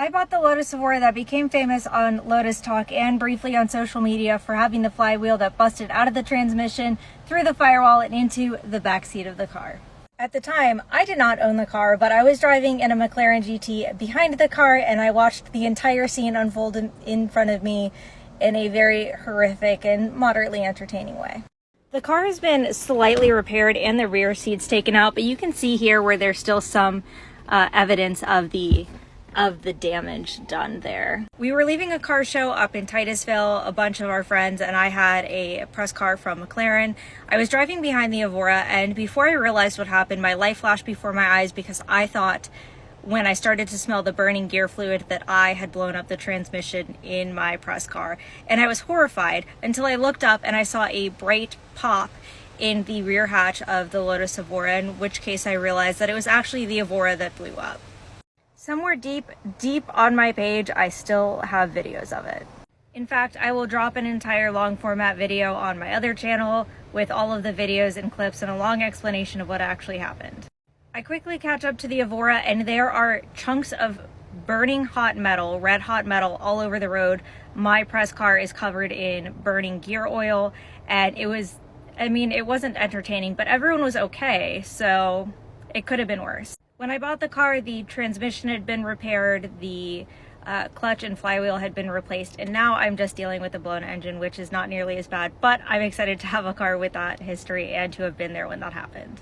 I bought the Lotus Evora that became famous on Lotus Talk and briefly on social media for having the flywheel that busted out of the transmission, through the firewall, and into the backseat of the car. At the time, I did not own the car, but I was driving in a McLaren GT behind the car, and I watched the entire scene unfold in front of me in a very horrific and moderately entertaining way. The car has been slightly repaired and the rear seats taken out, but you can see here where there's still some evidence of the damage done there. We were leaving a car show up in Titusville, a bunch of our friends, and I had a press car from McLaren. I was driving behind the Evora, and before I realized what happened, my light flashed before my eyes because I thought, when I started to smell the burning gear fluid, that I had blown up the transmission in my press car. And I was horrified until I looked up and I saw a bright pop in the rear hatch of the Lotus Evora, in which case I realized that it was actually the Evora that blew up. Somewhere deep on my page, I still have videos of it. In fact, I will drop an entire long format video on my other channel with all of the videos and clips and a long explanation of what actually happened. I quickly catch up to the Evora, and there are chunks of burning hot metal, red hot metal, all over the road. My press car is covered in burning gear oil, and it wasn't entertaining, but everyone was okay, so it could have been worse. When I bought the car, the transmission had been repaired, the clutch and flywheel had been replaced, and now I'm just dealing with a blown engine, which is not nearly as bad, but I'm excited to have a car with that history and to have been there when that happened.